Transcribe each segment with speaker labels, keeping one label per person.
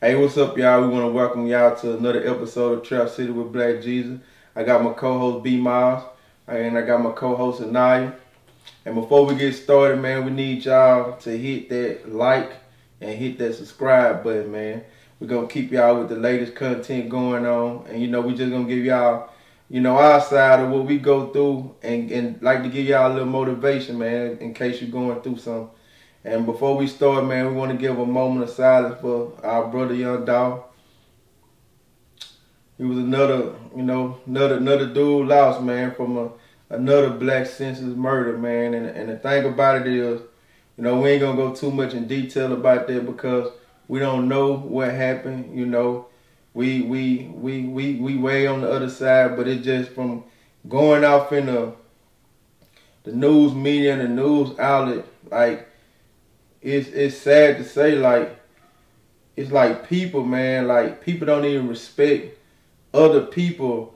Speaker 1: Hey, what's up, y'all? We want to welcome y'all to another episode of Trap City with Black Jesus. I got my co-host Myles, and I got my co-host Anaiah. And before we get started, man, we need y'all to hit that like and hit that subscribe button, man. We're going to keep y'all with the latest content going on. And, we just going to give y'all, our side of what we go through and like to give y'all a little motivation, man, in case you're going through something. And before we start, man, we want to give a moment of silence for our brother, young Dolph. He was another dude lost, man, from another black senseless murder, man. And the thing about it is, we ain't gonna go too much in detail about that because we don't know what happened. We way on the other side, but it's just from going off in the news media and the news outlet, like. It's sad to say, like, it's like people, man, like people don't even respect other people,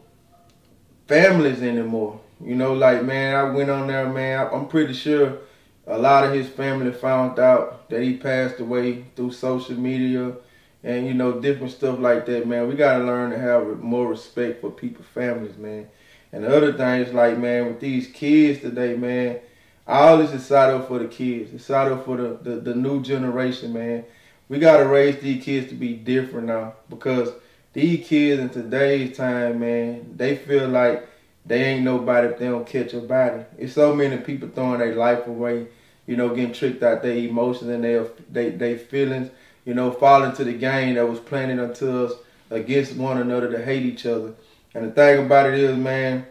Speaker 1: families anymore. Like, man, I went on there, man, I'm pretty sure a lot of his family found out that he passed away through social media and, different stuff like that, man. We got to learn to have more respect for people's families, man. And the other thing is, like, man, with these kids today, man, all this is set up for the kids. It's set up for the new generation, man. We got to raise these kids to be different now because these kids in today's time, man, they feel like they ain't nobody if they don't catch a body. It's so many people throwing their life away, getting tricked out their emotions and their feelings, falling into the game that was planted unto us against one another to hate each other. And the thing about it is, man,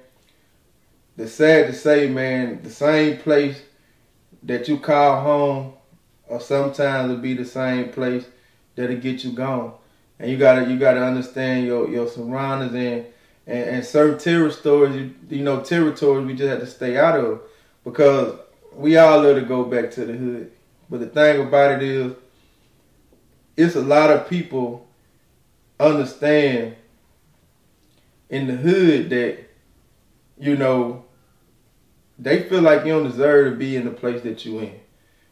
Speaker 1: it's sad to say, man, the same place that you call home or sometimes it'll be the same place that'll get you gone. And you gotta understand your surroundings and certain territories, territories we just have to stay out of because we all love to go back to the hood. But the thing about it is, it's a lot of people understand in the hood that, they feel like you don't deserve to be in the place that you in.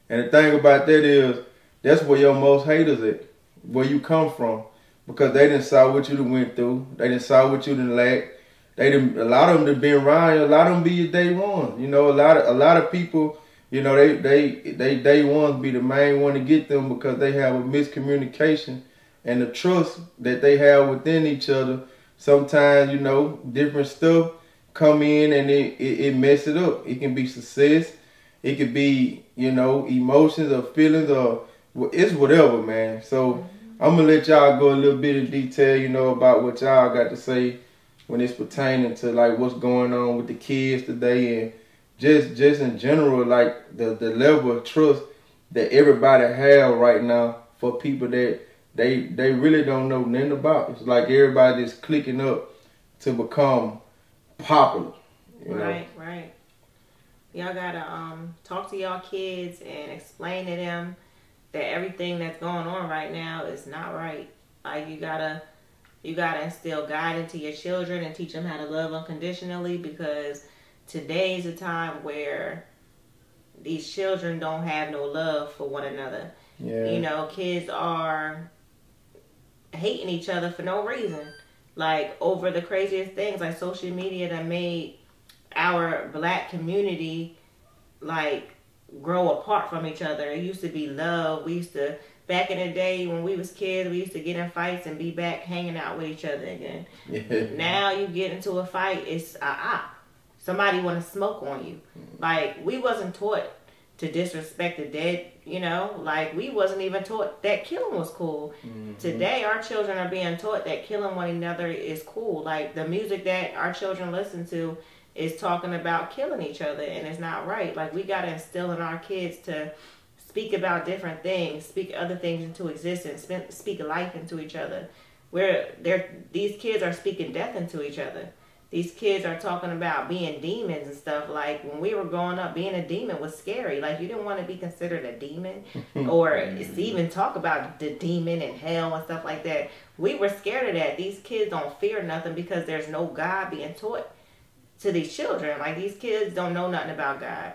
Speaker 1: And the thing about that is, that's where your most haters at, where you come from. Because they done saw what you done went through. They done saw what you done lacked. A lot of them done been around you. A lot of them be your day one. A lot of people, they day ones be the main one to get them because they have a miscommunication and the trust that they have within each other. Sometimes, different stuff come in and it mess it up. It can be success. It could be, emotions or feelings or it's whatever, man. So I'm going to let y'all go a little bit in detail, about what y'all got to say when it's pertaining to like what's going on with the kids today and just in general, like the level of trust that everybody have right now for people that they really don't know nothing about. It's like everybody is clicking up to become popular.
Speaker 2: Right. Y'all gotta talk to y'all kids and explain to them that everything that's going on right now is not right. Like you gotta instill God into your children and teach them how to love unconditionally because today's a time where these children don't have no love for one another. Yeah. Kids are hating each other for no reason. Like over the craziest things, like social media that made our black community like grow apart from each other. It used to be love. We used to, back in the day when we was kids, we used to get in fights and be back hanging out with each other again. Yeah. Now you get into a fight, it's somebody want to smoke on you. Like we wasn't taught to disrespect the dead, like we wasn't even taught that killing was cool. Mm-hmm. Today our children are being taught that killing one another is cool. Like the music that our children listen to is talking about killing each other and it's not right. Like we got to instill in our kids to speak about different things, speak other things into existence, speak life into each other. These kids are speaking death into each other. These kids are talking about being demons and stuff. Like when we were growing up, being a demon was scary. Like you didn't want to be considered a demon or even talk about the demon and hell and stuff like that. We were scared of that. These kids don't fear nothing because there's no God being taught to these children. Like these kids don't know nothing about God.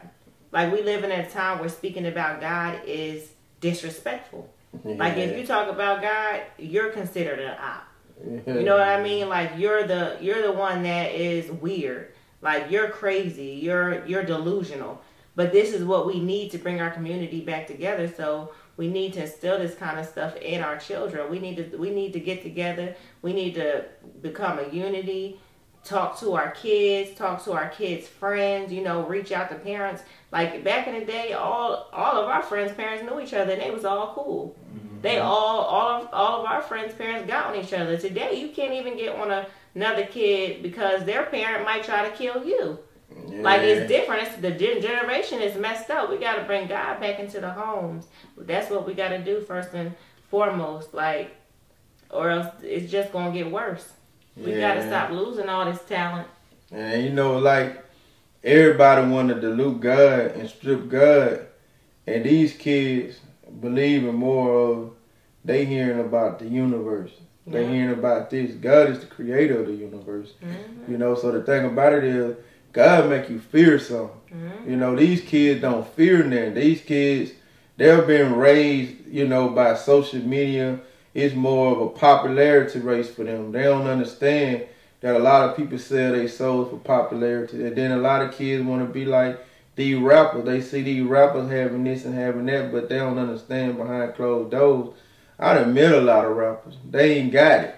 Speaker 2: Like we live in a time where speaking about God is disrespectful.
Speaker 1: Yeah.
Speaker 2: Like if you talk about God, you're considered an op. You know what I mean? Like you're the one that is weird. Like you're crazy. You're delusional. But this is what we need to bring our community back together. So we need to instill this kind of stuff in our children. We need to get together. We need to become a unity. Talk to our kids. Talk to our kids' friends. You know, reach out to parents. Like back in the day, all of our friends' parents knew each other, and they was all cool. They all of our friends' parents got on each other. Today, you can't even get on another kid because their parent might try to kill you. Yeah. Like it's different. The generation is messed up. We got to bring God back into the homes. That's what we got to do first and foremost. Like, or else it's just gonna get worse. We got to stop losing all this talent.
Speaker 1: And you know, like everybody want to dilute God and strip God, and these kids believing more of they hearing about the universe. They hearing about this. God is the creator of the universe. You know, so the thing about it is God make you fear something. You know, these kids don't fear nothing. These kids, they've been raised, you know, by social media. It's more of a popularity race for them. They don't understand that a lot of people sell their souls for popularity. And then a lot of kids want to be like these rappers. They see these rappers having this and having that, but they don't understand behind closed doors. I done met a lot of rappers. They ain't got it.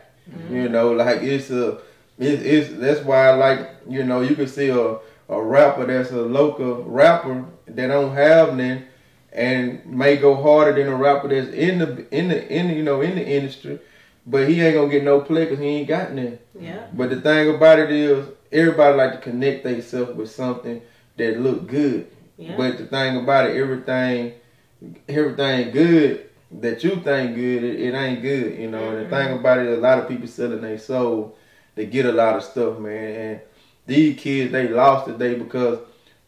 Speaker 1: You know, like it's that's why I like, you know, you can see a rapper that's a local rapper that don't have none and may go harder than a rapper that's in the industry, but he ain't gonna get no play because he ain't got none.
Speaker 2: Yeah.
Speaker 1: But the thing about it is everybody like to connect themselves with something that look good. Yeah. But the thing about it, everything good that you think good, it ain't good, you know. And the thing about it, a lot of people selling their soul. They get a lot of stuff, man. And these kids, they lost today because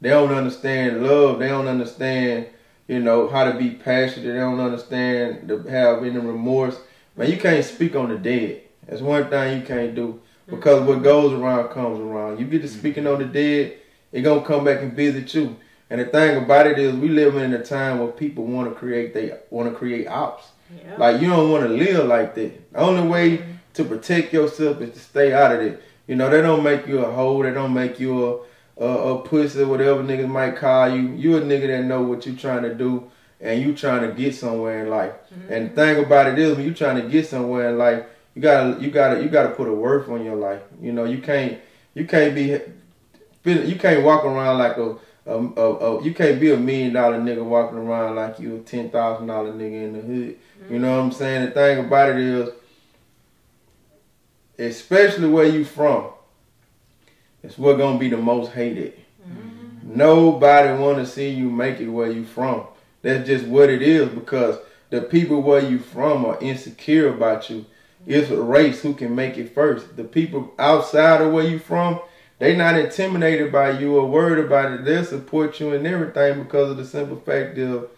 Speaker 1: they don't understand love. They don't understand, you know, how to be passionate. They don't understand to have any remorse. Man, you can't speak on the dead. That's one thing you can't do. Because what goes around comes around. You get to speaking on the dead, it gonna come back and visit you. And the thing about it is, we live in a time where people want to create ops. Yeah. Like you don't want to live like that. The only way to protect yourself is to stay out of it. You know, they don't make you a hoe. They don't make you a pussy, whatever niggas might call you. You a nigga that know what you trying to do, and you trying to get somewhere in life. And the thing about it is, when you trying to get somewhere in life, you gotta put a worth on your life. You know, you can't walk around like you can't be $1 million nigga walking around like you a $10,000 nigga in the hood. You know what I'm saying? The thing about it is, especially where you from, it's what gonna be the most hated. Nobody wanna see you make it where you from. That's just what it is, because the people where you from are insecure about you. It's a race who can make it first. The people outside of where you from, they not intimidated by you or worried about it. They'll support you and everything because of the simple fact of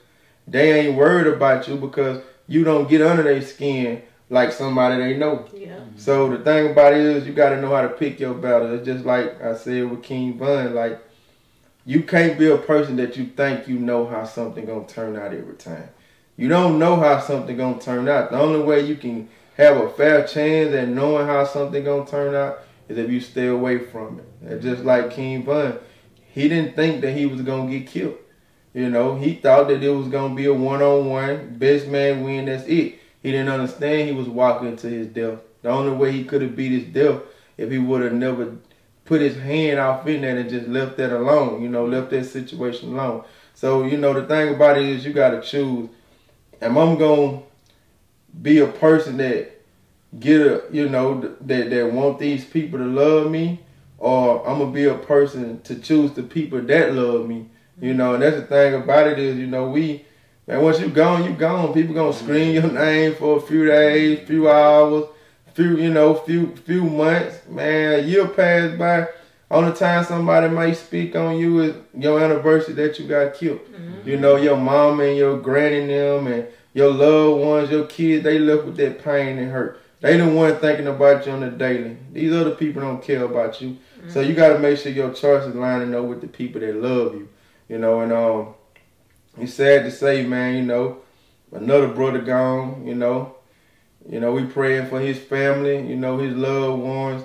Speaker 1: they ain't worried about you because you don't get under their skin like somebody they know. Yeah. So the thing about it is, you got to know how to pick your battle. It's just like I said with King Von, like you can't be a person that you think you know how something gonna turn out every time. You don't know how something gonna turn out. The only way you can have a fair chance at knowing how something gonna turn out is if you stay away from it. And just like King Von, he didn't think that he was gonna get killed. You know, he thought that it was gonna be a one-on-one, best man win, that's it. He didn't understand he was walking to his death. The only way he could have beat his death if he would have never put his hand off in that and just left that alone, you know, left that situation alone. So, you know, the thing about it is you gotta choose. Am I gonna be a person that that want these people to love me, or I'm gonna be a person to choose the people that love me, you know? And that's the thing about it is, you know, man, once you gone, you gone. People gonna scream your name for a few days, few hours, few months. Man, a year pass by. Only time somebody might speak on you is your anniversary that you got killed. You know, your mom and your granny and them and your loved ones, your kids, they left with that pain and hurt. They the one thinking about you on the daily. These other people don't care about you. So you got to make sure your choices lining up with the people that love you. You know, and it's sad to say, man, you know, another brother gone, you know. You know, we praying for his family, you know, his loved ones.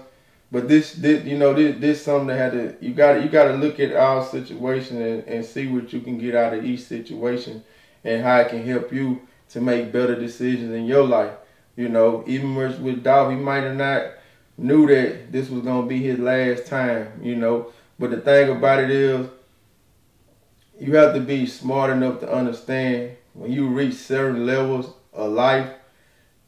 Speaker 1: But this something that had to you gotta look at our situation and see what you can get out of each situation and how it can help you to make better decisions in your life. You know, even with Dolph, he might have not knew that this was gonna be his last time, you know. But the thing about it is you have to be smart enough to understand when you reach certain levels of life,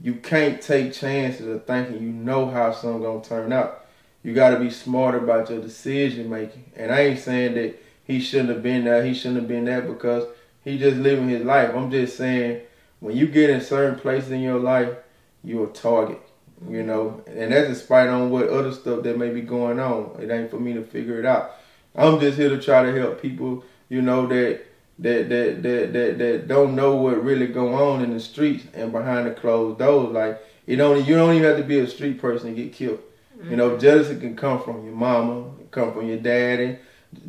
Speaker 1: you can't take chances of thinking you know how something's gonna turn out. You gotta be smart about your decision making. And I ain't saying that he shouldn't have been there, he shouldn't have been there because he just living his life. I'm just saying when you get in certain places in your life, you're a target. You know, and that's despite on what other stuff that may be going on. It ain't for me to figure it out. I'm just here to try to help people, you know, that don't know what really go on in the streets and behind the closed doors. Like you don't even have to be a street person to get killed. Mm-hmm. You know, jealousy can come from your mama, come from your daddy.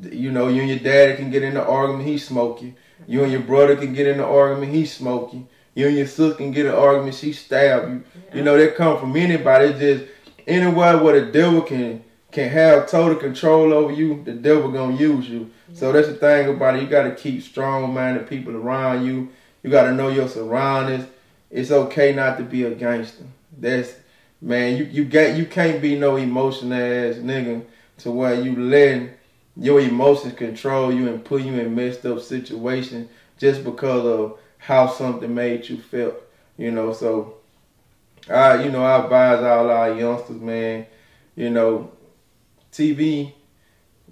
Speaker 1: You know, you and your daddy can get in an argument, he smoke you. You and your brother can get in an argument, he smoke you. You and your sister can get an argument, she stab you. Yeah. You know, that come from anybody. It's just anywhere where the devil can have total control over you, the devil gonna use you. Yeah. So that's the thing about it. You gotta keep strong-minded people around you. You gotta know your surroundings. It's okay not to be a gangster. That's man, you can't be no emotional ass nigga to where you letting your emotions control you and put you in messed up situations just because of how something made you feel, you know. So I advise all our youngsters, man, you know, TV,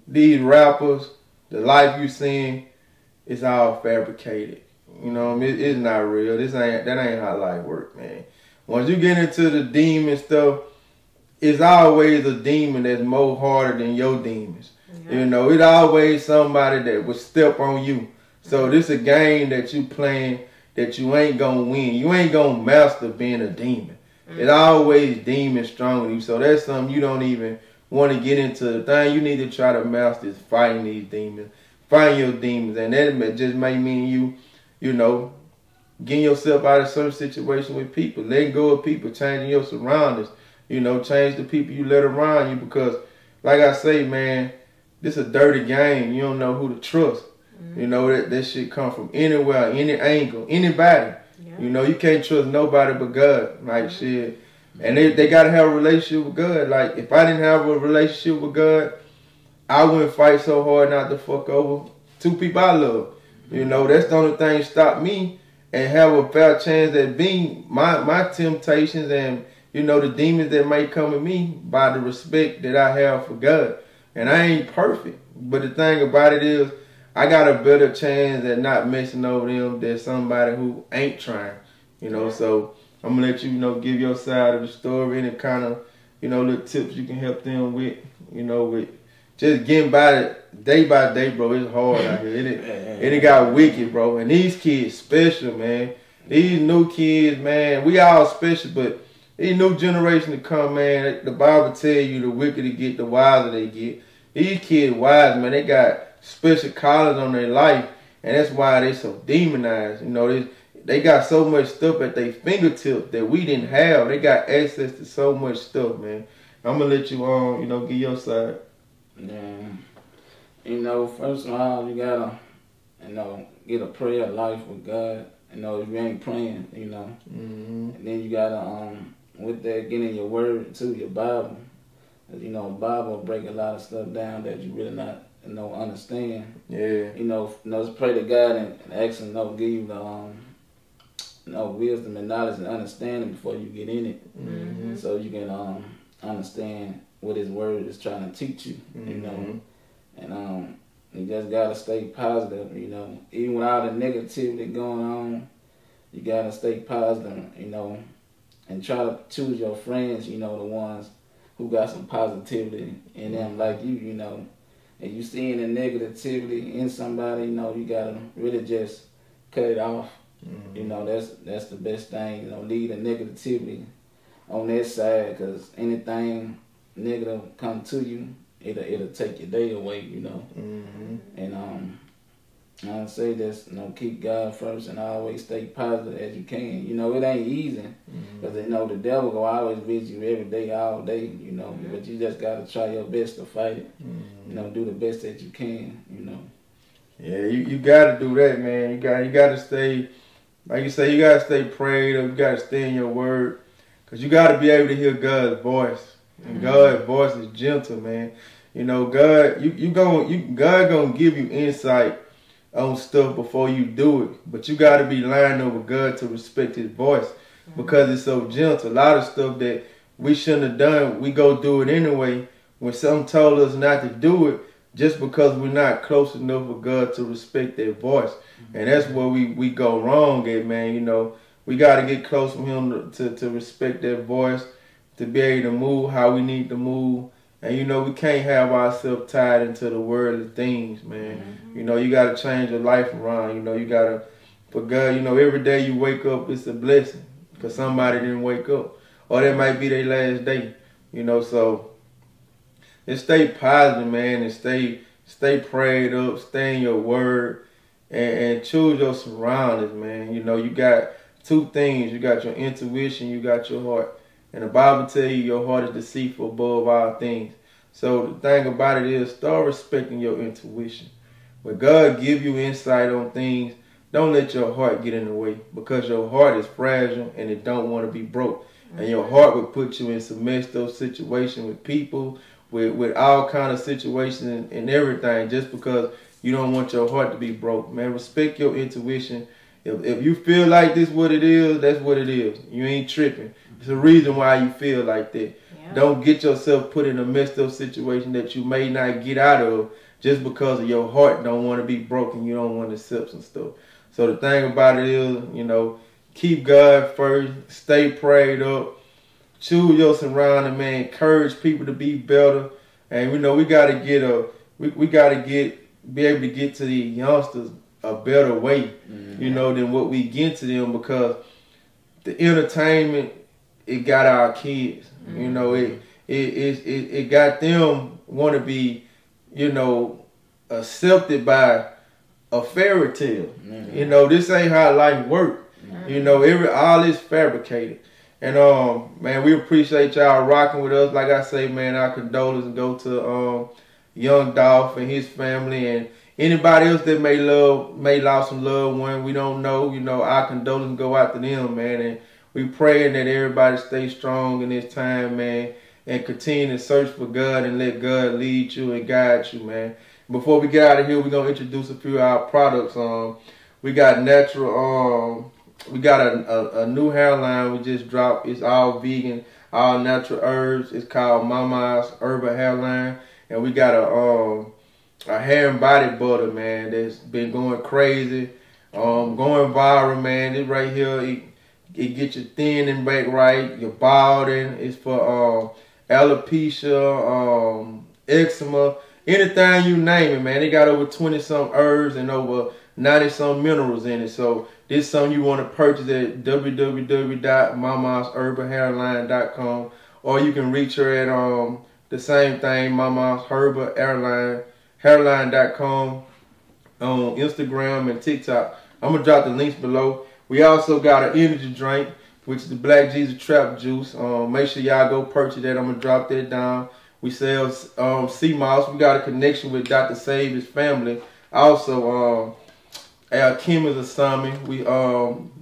Speaker 1: these rappers, the life you seeing, it's all fabricated. You know, it's not real. That ain't how life works, man. Once you get into the demon stuff, it's always a demon that's more harder than your demons. Mm-hmm. You know, it's always somebody that would step on you. So this a game that you playing that you ain't gonna win. You ain't gonna master being a demon. Mm-hmm. It's always demon strong in you. So that's something you don't even want to get into. The thing you need to try to master is fighting these demons. Fighting your demons. And that just may mean you know, getting yourself out of certain situations with people. Letting go of people. Changing your surroundings. You know, change the people you let around you. Because, like I say, man, this is a dirty game. You don't know who to trust. Mm-hmm. You know, that shit come from anywhere, any angle, anybody. Yeah. You know, you can't trust nobody but God. Like, shit. And they got to have a relationship with God. Like, if I didn't have a relationship with God, I wouldn't fight so hard not to fuck over two people I love. You know, that's the only thing stop me and have a fair chance at being my temptations and, you know, the demons that may come at me by the respect that I have for God. And I ain't perfect. But the thing about it is, I got a better chance at not messing over them than somebody who ain't trying. You know, so I'm going to let you, you know, give your side of the story and kind of, you know, little tips you can help them with, you know, with just getting by it day by day, bro. It's hard out here. It got wicked, bro. And these kids special, man. These new kids, man, we all special, but these new generation to come, man, the Bible tell you the wicked to get, the wiser they get. These kids wise, man. They got special collars on their life, and that's why they so demonized. You know, they got so much stuff at their fingertips that we didn't have. They got access to so much stuff, man. I'm gonna let you you know, give your side.
Speaker 3: Yeah. You know, first of all, you gotta, you know, get a prayer life with God. You know, if you ain't praying, you know, and then you gotta with that, get in your word too, your Bible. You know, Bible break a lot of stuff down that you really not, you know, understand.
Speaker 1: Yeah.
Speaker 3: You know, just pray to God and ask Him to give you the, you know, wisdom and knowledge and understanding before you get in it, so you can understand what His word is trying to teach you. You know, and you just gotta stay positive. You know, even with all the negativity going on, you gotta stay positive. You know, and try to choose your friends. You know, the ones who got some positivity in them, like you. You know. And you seeing the negativity in somebody, you know, you gotta really just cut it off. You know, that's the best thing. You know, leave the negativity on that side, cause anything negative come to you, it'll take your day away. You know, and I say this, keep God first and always stay positive as you can. It ain't easy because the devil will always visit you every day, all day. But you just gotta try your best to fight it. Do the best that you can.
Speaker 1: Yeah, you gotta do that, man. You gotta stay, like you say, you gotta stay prayed up. You gotta stay in your word, cause you gotta be able to hear God's voice, and God's voice is gentle, man. God, God gonna give you insight on stuff before you do it, but you got to be lying over God to respect his voice because it's so gentle. A lot of stuff that we shouldn't have done, we go do it anyway when something told us not to do it, just because we're not close enough with God to respect their voice. And that's where we go wrong at, man. We got to get close with him to respect their voice, to be able to move how we need to move. And we can't have ourselves tied into the worldly things, man. You got to change your life around. You got to, for God, every day you wake up, it's a blessing because somebody didn't wake up. Or that might be their last day, so just stay positive, man, and stay prayed up, stay in your word, and choose your surroundings, man. You got two things. You got your intuition, you got your heart. And the Bible tells you your heart is deceitful above all things. So the thing about it is, start respecting your intuition. When God give you insight on things, don't let your heart get in the way, because your heart is fragile and it don't want to be broke. And your heart will put you in some messed up situations with people, with all kind of situations and everything, just because you don't want your heart to be broke. Man, respect your intuition. If you feel like this what it is, that's what it is. You ain't tripping. There's a reason why you feel like that. Yeah. Don't get yourself put in a messed up situation that you may not get out of just because of your heart don't want to be broken. You don't want to accept some stuff. So the thing about it is, keep God first. Stay prayed up. Choose your surrounding, man. Encourage people to be better. And we got to be able to get to these youngsters a better way, than what we get to them, because the entertainment, it got our kids. It got them want to be, accepted by a fairy tale. This ain't how life work. All is fabricated. And man, we appreciate y'all rocking with us. Like I say, man, our condolences go to young Dolph and his family, and anybody else that may lost some loved one. We don't know. Our condolences go out to them, man. And we praying that everybody stay strong in this time, man, and continue to search for God and let God lead you and guide you, man. Before we get out of here, we're gonna introduce a few of our products. We got natural. We got a new hair line we just dropped. It's all vegan, all natural herbs. It's called Myles Herbal Hair Line, and we got a hair and body butter, man, that's been going crazy, going viral, man. This right here, it gets you thin and back right, your balding. It's for alopecia, eczema, anything you name it, man. They got over 20-some herbs and over 90-some minerals in it. So this is something you want to purchase at www.mamamsherbalhairline.com, or you can reach her at the same thing, mamamsherbalhairline.com, on Instagram and TikTok. I'm going to drop the links below. We also got an energy drink, which is the Black Jesus Trap Juice. Make sure y'all go purchase that. I'm going to drop that down. We sell sea moss. We got a connection with Dr. Save's family. Also, Kim is a Sami. We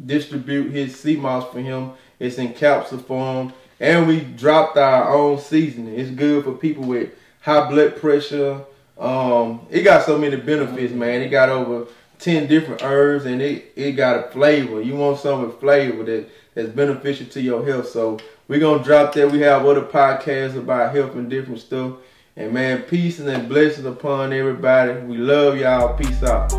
Speaker 1: distribute his sea moss for him. It's in capsule form. And we dropped our own seasoning. It's good for people with high blood pressure. It got so many benefits, man. It got over 10 different herbs, and it got a flavor. You want something with flavor that's beneficial to your health. So we're going to drop that. We have other podcasts about health and different stuff. And man, peace and blessings upon everybody. We love y'all. Peace out.